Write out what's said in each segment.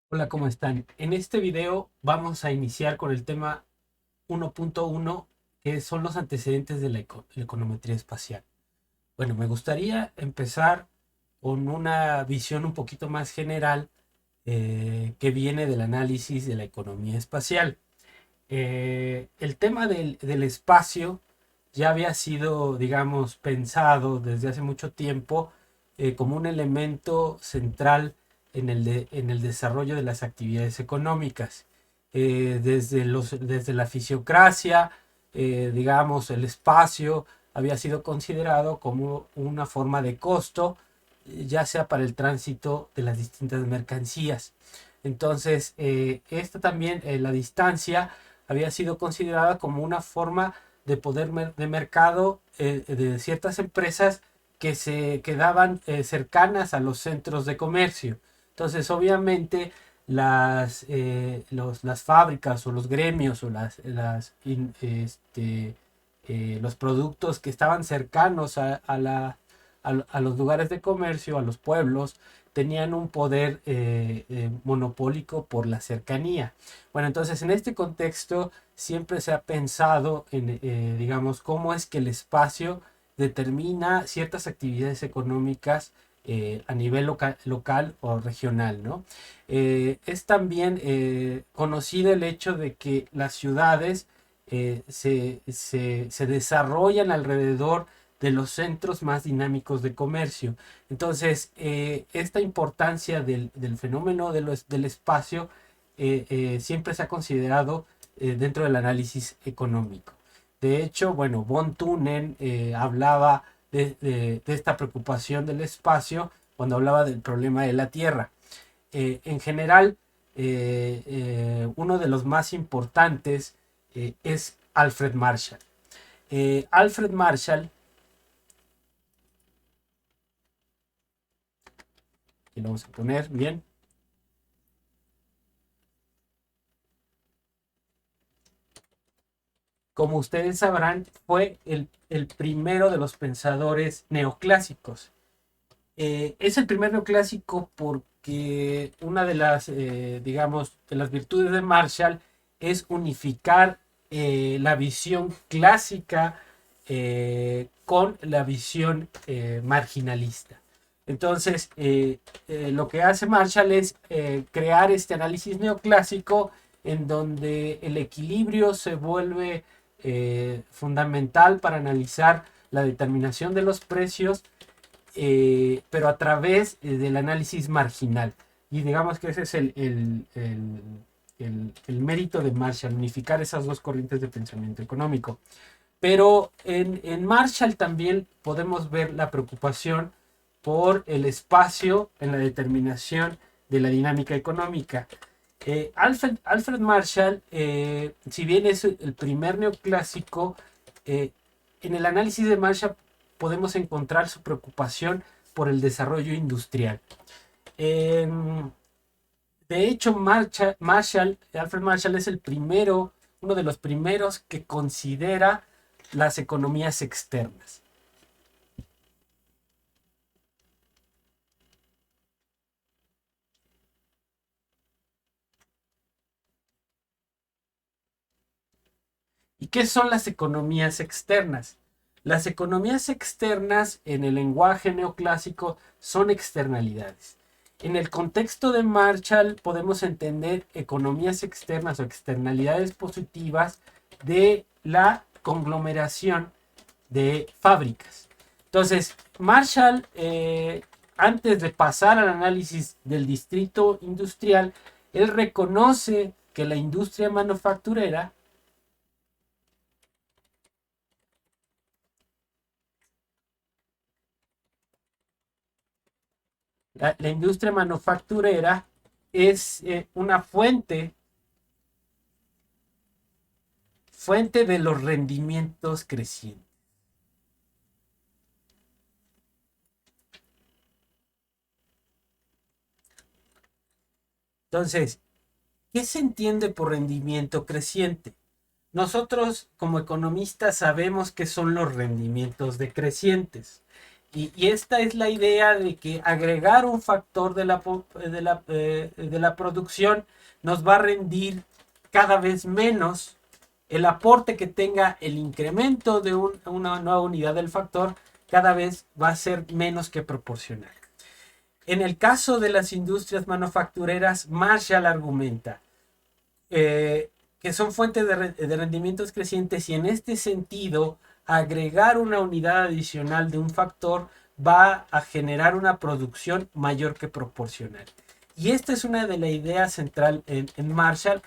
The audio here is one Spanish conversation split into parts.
Hola, ¿cómo están? En este video vamos a iniciar con el tema 1.1, que son los antecedentes de la econometría espacial. Bueno, me gustaría empezar con una visión un poquito más general que viene del análisis de la economía espacial. El tema del espacio ya había sido, digamos, pensado desde hace mucho tiempo como un elemento central en el desarrollo de las actividades económicas. Desde la fisiocracia, digamos, el espacio había sido considerado como una forma de costo, ya sea para el tránsito de las distintas mercancías. Entonces, esta también, la distancia, había sido considerada como una forma de poder de mercado de ciertas empresas que se quedaban cercanas a los centros de comercio. Entonces, obviamente, las fábricas o los gremios o los productos que estaban cercanos a los lugares de comercio, a los pueblos, tenían un poder monopólico por la cercanía. Bueno, entonces en este contexto siempre se ha pensado en, digamos, cómo es que el espacio determina ciertas actividades económicas a nivel local o regional, ¿no? Es también conocido el hecho de que las ciudades se desarrollan alrededor de los centros más dinámicos de comercio. Entonces, esta importancia del fenómeno del espacio siempre se ha considerado dentro del análisis económico. De hecho, bueno, von Thunen hablaba de esta preocupación del espacio cuando hablaba del problema de la Tierra. En general, uno de los más importantes es Alfred Marshall. Alfred Marshall, y lo vamos a poner bien, como ustedes sabrán, fue el primero de los pensadores neoclásicos. Es el primer neoclásico porque una de las, digamos, de las virtudes de Marshall es unificar la visión clásica con la visión marginalista. Entonces, lo que hace Marshall es crear este análisis neoclásico en donde el equilibrio se vuelve fundamental para analizar la determinación de los precios, pero a través del análisis marginal. Y digamos que ese es el mérito de Marshall, unificar esas dos corrientes de pensamiento económico. Pero en Marshall también podemos ver la preocupación por el espacio en la determinación de la dinámica económica. Alfred Marshall, si bien es el primer neoclásico, en el análisis de Marshall podemos encontrar su preocupación por el desarrollo industrial. Eh, de hecho, Alfred Marshall es el primero, uno de los primeros que considera las economías externas. ¿Y qué son las economías externas? Las economías externas en el lenguaje neoclásico son externalidades. En el contexto de Marshall podemos entender economías externas o externalidades positivas de la conglomeración de fábricas. Entonces, Marshall, antes de pasar al análisis del distrito industrial, él reconoce que la industria manufacturera, la industria manufacturera es una fuente de los rendimientos crecientes. Entonces, ¿qué se entiende por rendimiento creciente? Nosotros como economistas sabemos qué son los rendimientos decrecientes Y esta es la idea de que agregar un factor de la producción nos va a rendir cada vez menos. El aporte que tenga el incremento de una nueva unidad del factor cada vez va a ser menos que proporcional. En el caso de las industrias manufactureras, Marshall argumenta que son fuentes de rendimientos crecientes, y en este sentido agregar una unidad adicional de un factor va a generar una producción mayor que proporcional. Y esta es una de las ideas central en Marshall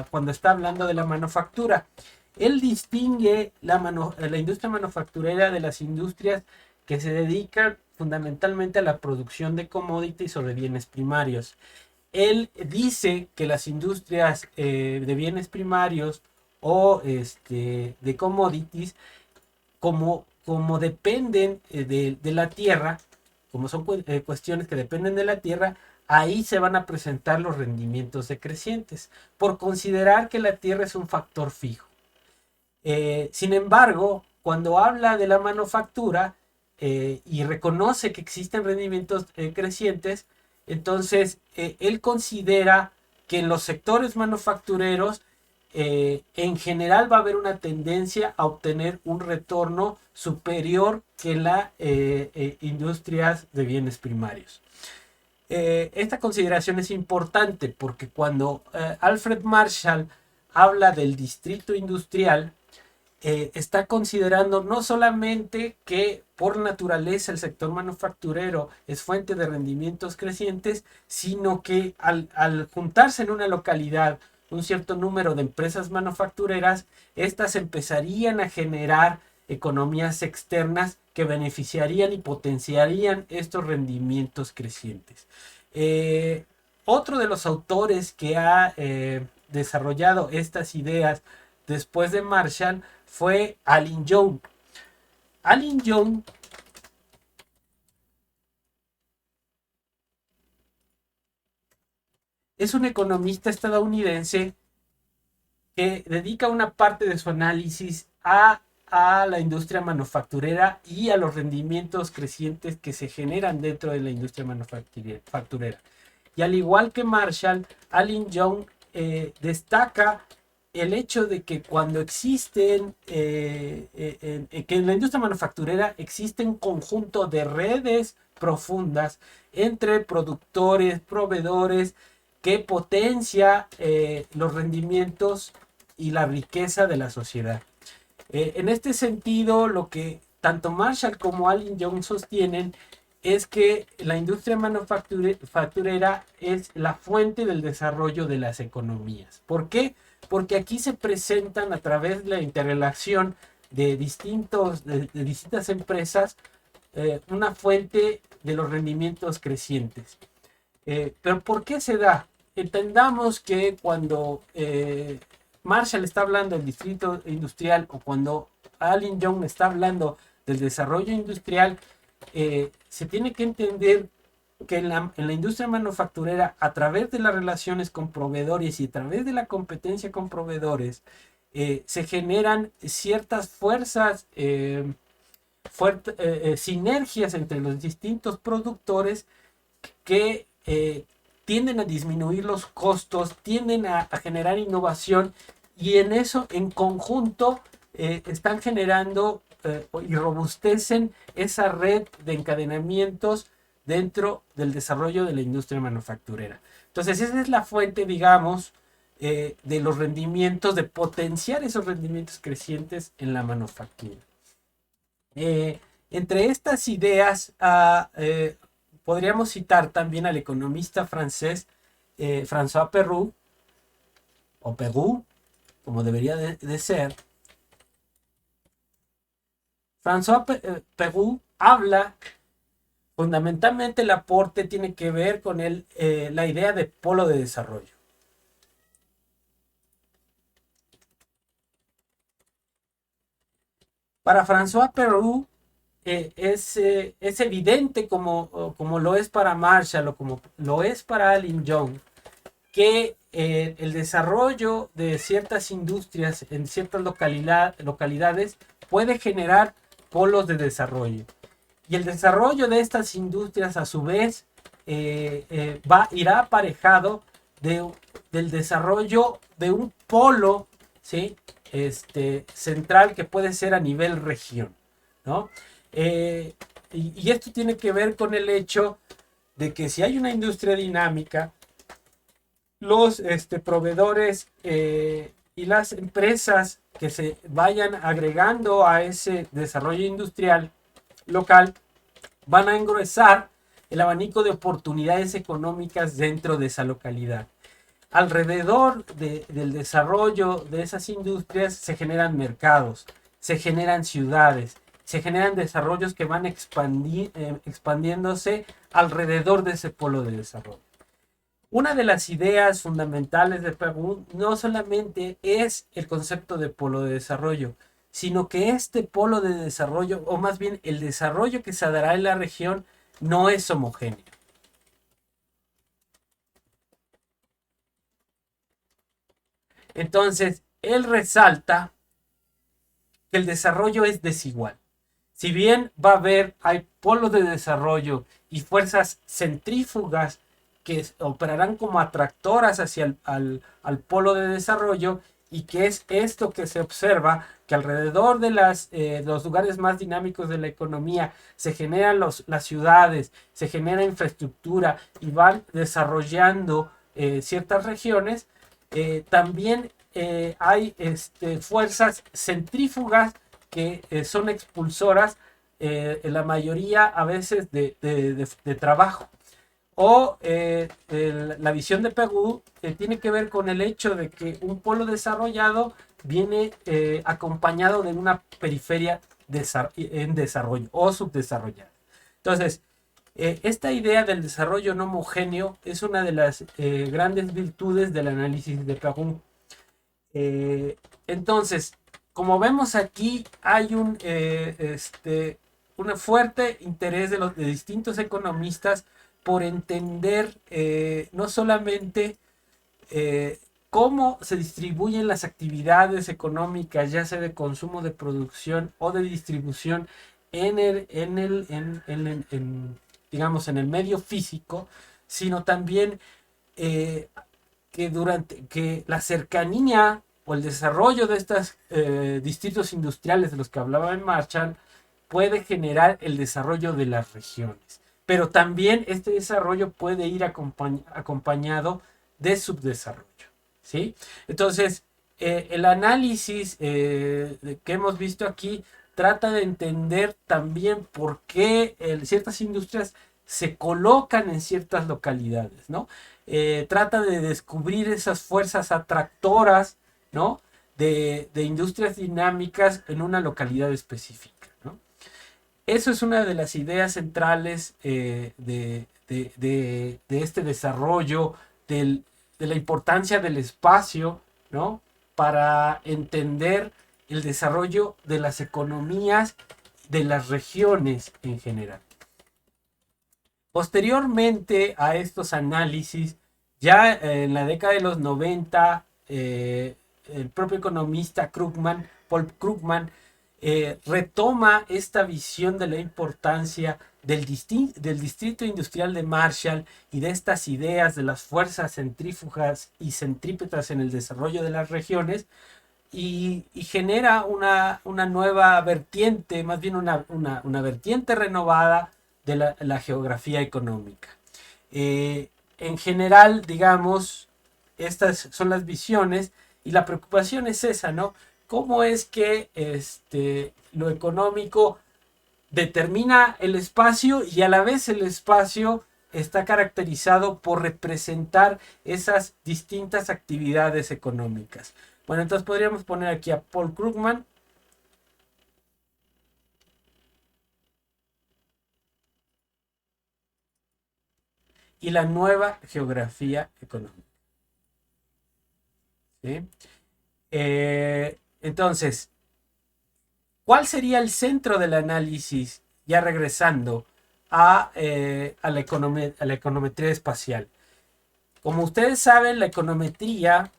cuando está hablando de la manufactura. Él distingue la industria manufacturera de las industrias que se dedican fundamentalmente a la producción de commodities o de bienes primarios. Él dice que las industrias de bienes primarios o de commodities, como dependen de la tierra, como son cuestiones que dependen de la tierra, ahí se van a presentar los rendimientos decrecientes, por considerar que la tierra es un factor fijo. Sin embargo, cuando habla de la manufactura y reconoce que existen rendimientos crecientes, entonces él considera que en los sectores manufactureros en general va a haber una tendencia a obtener un retorno superior que en las industrias de bienes primarios. Esta consideración es importante porque cuando Alfred Marshall habla del distrito industrial, está considerando no solamente que por naturaleza el sector manufacturero es fuente de rendimientos crecientes, sino que al juntarse en una localidad un cierto número de empresas manufactureras, estas empezarían a generar economías externas que beneficiarían y potenciarían estos rendimientos crecientes. Otro de los autores que ha desarrollado estas ideas después de Marshall fue Allen Young. Allen Young es un economista estadounidense que dedica una parte de su análisis a la industria manufacturera y a los rendimientos crecientes que se generan dentro de la industria manufacturera. Y al igual que Marshall, Allen Young destaca el hecho de que cuando existen, que en la industria manufacturera existe un conjunto de redes profundas entre productores, proveedores, que potencia los rendimientos y la riqueza de la sociedad. En este sentido, lo que tanto Marshall como Allen Young sostienen es que la industria manufacturera es la fuente del desarrollo de las economías. ¿Por qué? Porque aquí se presentan a través de la interrelación de distintas empresas una fuente de los rendimientos crecientes. Pero ¿por qué se da? Entendamos que cuando Marshall está hablando del distrito industrial o cuando Allen Young está hablando del desarrollo industrial, se tiene que entender que en la industria manufacturera, a través de las relaciones con proveedores y a través de la competencia con proveedores, se generan ciertas fuerzas, sinergias entre los distintos productores que tienden a disminuir los costos, tienden a generar innovación, y en eso, en conjunto, están generando y robustecen esa red de encadenamientos dentro del desarrollo de la industria manufacturera. Entonces, esa es la fuente, digamos, de los rendimientos, de potenciar esos rendimientos crecientes en la manufactura. Entre estas ideas, podríamos citar también al economista francés François Perroux, o Perroux, como debería de ser. François Perroux habla, fundamentalmente el aporte tiene que ver con la idea de polo de desarrollo. Para François Perroux es evidente, como lo es para Marshall o como lo es para Allen Young, que el desarrollo de ciertas industrias en ciertas localidades puede generar polos de desarrollo. Y el desarrollo de estas industrias, a su vez, irá aparejado del desarrollo de un polo, ¿sí? Central que puede ser a nivel región, ¿no? Y esto tiene que ver con el hecho de que si hay una industria dinámica, los proveedores y las empresas que se vayan agregando a ese desarrollo industrial local van a engrosar el abanico de oportunidades económicas dentro de esa localidad. Alrededor del desarrollo de esas industrias se generan mercados, se generan ciudades, se generan desarrollos que van expandiéndose alrededor de ese polo de desarrollo. Una de las ideas fundamentales de Perú no solamente es el concepto de polo de desarrollo, sino que este polo de desarrollo, o más bien el desarrollo que se dará en la región, no es homogéneo. Entonces, él resalta que el desarrollo es desigual. Si bien hay polos de desarrollo y fuerzas centrífugas que operarán como atractoras hacia al polo de desarrollo, y que es esto que se observa, que alrededor de los lugares más dinámicos de la economía se generan las ciudades, se genera infraestructura y van desarrollando ciertas regiones. También hay fuerzas centrífugas que son expulsoras, en la mayoría a veces de trabajo. O la visión de Perú tiene que ver con el hecho de que un polo desarrollado viene acompañado de una periferia en desarrollo o subdesarrollada. Entonces, esta idea del desarrollo no homogéneo es una de las grandes virtudes del análisis de Perú. Entonces, como vemos aquí, hay un fuerte interés de distintos economistas por entender no solamente cómo se distribuyen las actividades económicas, ya sea de consumo, de producción o de distribución digamos, en el medio físico, sino también eh, que la cercanía o el desarrollo de estos distritos industriales de los que hablaba en Marshall puede generar el desarrollo de las regiones. Pero también este desarrollo puede ir acompañado de subdesarrollo, ¿sí? Entonces, el análisis que hemos visto aquí trata de entender también por qué ciertas industrias se colocan en ciertas localidades, ¿no? Trata de descubrir esas fuerzas atractoras, ¿no? De industrias dinámicas en una localidad específica, ¿no? Eso es una de las ideas centrales de este desarrollo, de la importancia del espacio, ¿no? Para entender el desarrollo de las economías de las regiones en general. Posteriormente a estos análisis, ya en la década de los 90, el propio economista Paul Krugman, retoma esta visión de la importancia del distrito industrial de Marshall y de estas ideas de las fuerzas centrífugas y centrípetas en el desarrollo de las regiones, y genera una nueva vertiente, más bien una vertiente renovada de la geografía económica. En general, digamos, estas son las visiones, y la preocupación es esa, ¿no? ¿Cómo es que lo económico determina el espacio, y a la vez el espacio está caracterizado por representar esas distintas actividades económicas? Bueno, entonces podríamos poner aquí a Paul Krugman y la nueva geografía económica, ¿sí? Entonces, ¿cuál sería el centro del análisis, ya regresando a la econometría espacial? Como ustedes saben, la econometría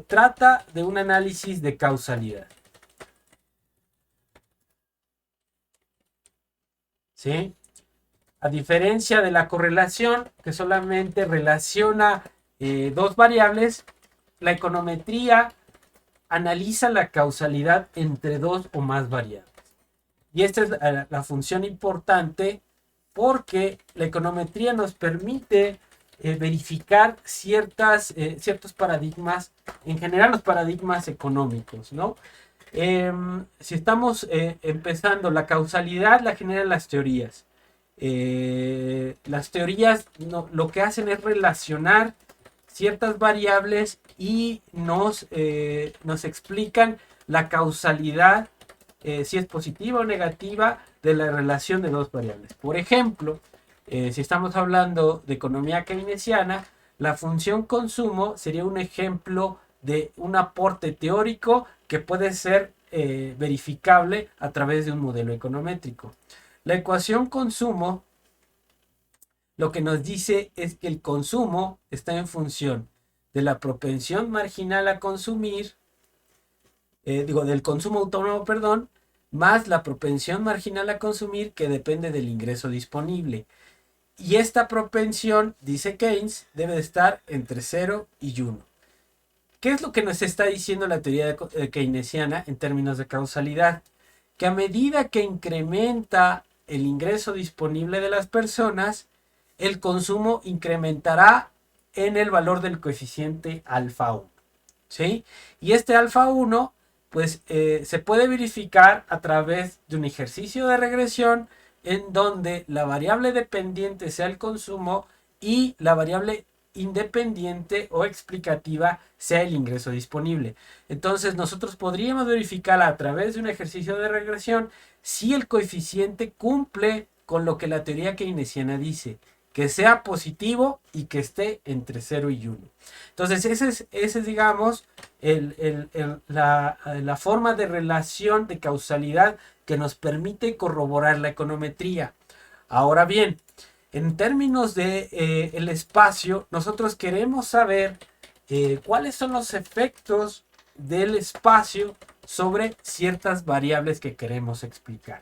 trata de un análisis de causalidad, ¿sí? A diferencia de la correlación, que solamente relaciona dos variables, la econometría analiza la causalidad entre dos o más variables. Y esta es la función importante porque la econometría nos permite verificar ciertos paradigmas, en general los paradigmas económicos, ¿no? Si estamos empezando, la causalidad la generan las teorías. Las teorías lo que hacen es relacionar ciertas variables y nos explican la causalidad, si es positiva o negativa, de la relación de dos variables. Por ejemplo, si estamos hablando de economía keynesiana, la función consumo sería un ejemplo de un aporte teórico que puede ser verificable a través de un modelo econométrico. La ecuación consumo lo que nos dice es que el consumo está en función de la propensión marginal a consumir, del consumo autónomo, perdón, más la propensión marginal a consumir que depende del ingreso disponible. Y esta propensión, dice Keynes, debe de estar entre 0 y 1. ¿Qué es lo que nos está diciendo la teoría keynesiana en términos de causalidad? Que a medida que incrementa el ingreso disponible de las personas, el consumo incrementará en el valor del coeficiente alfa 1. ¿Sí? Y este alfa 1 pues se puede verificar a través de un ejercicio de regresión en donde la variable dependiente sea el consumo y la variable independiente o explicativa sea el ingreso disponible. Entonces nosotros podríamos verificar a través de un ejercicio de regresión si el coeficiente cumple con lo que la teoría keynesiana dice, que sea positivo y que esté entre 0 y 1. Entonces ese es digamos, la forma de relación de causalidad que nos permite corroborar la econometría. Ahora bien, en términos de el espacio, nosotros queremos saber cuáles son los efectos del espacio sobre ciertas variables que queremos explicar.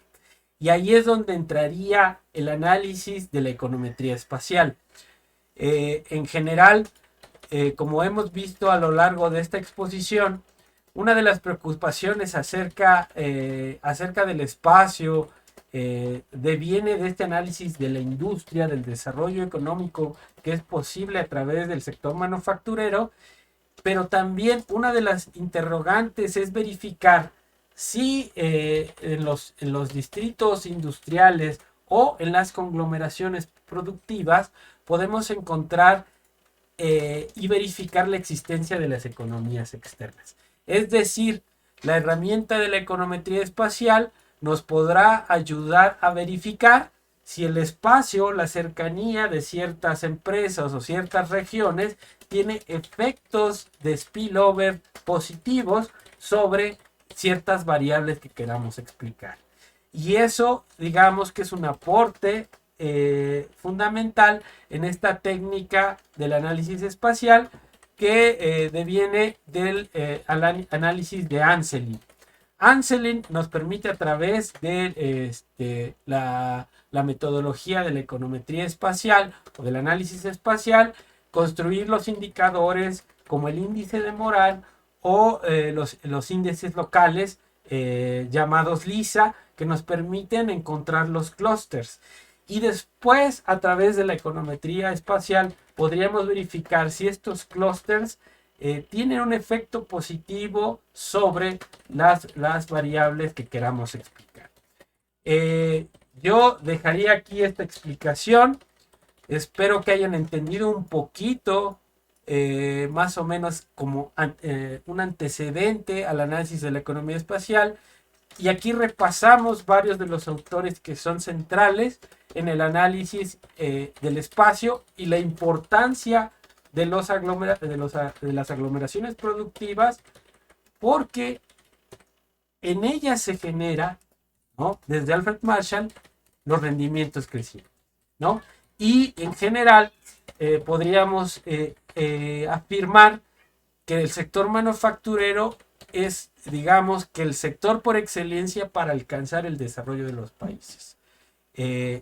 Y ahí es donde entraría el análisis de la econometría espacial. En general, como hemos visto a lo largo de esta exposición, una de las preocupaciones acerca del espacio deviene de este análisis de la industria, del desarrollo económico que es posible a través del sector manufacturero, pero también una de las interrogantes es verificar si en los distritos industriales o en las conglomeraciones productivas podemos encontrar y verificar la existencia de las economías externas. Es decir, la herramienta de la econometría espacial nos podrá ayudar a verificar si el espacio, la cercanía de ciertas empresas o ciertas regiones tiene efectos de spillover positivos sobre ciertas variables que queramos explicar. Y eso, digamos que es un aporte fundamental en esta técnica del análisis espacial que deviene del análisis de Anselin. Anselin nos permite a través de la metodología de la econometría espacial o del análisis espacial construir los indicadores como el índice de moral o los índices locales llamados LISA que nos permiten encontrar los clústeres. Y después, a través de la econometría espacial, podríamos verificar si estos clústeres tienen un efecto positivo sobre las variables que queramos explicar. Yo dejaría aquí esta explicación. Espero que hayan entendido un poquito, más o menos como un antecedente al análisis de la economía espacial. Y aquí repasamos varios de los autores que son centrales en el análisis del espacio y la importancia de las aglomeraciones productivas, porque en ellas se genera, ¿no?, desde Alfred Marshall, los rendimientos crecientes, ¿no? Y en general podríamos afirmar que el sector manufacturero es, digamos, que el sector por excelencia para alcanzar el desarrollo de los países.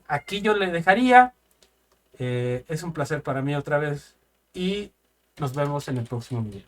Aquí yo le dejaría. Es un placer para mí otra vez y nos vemos en el próximo video.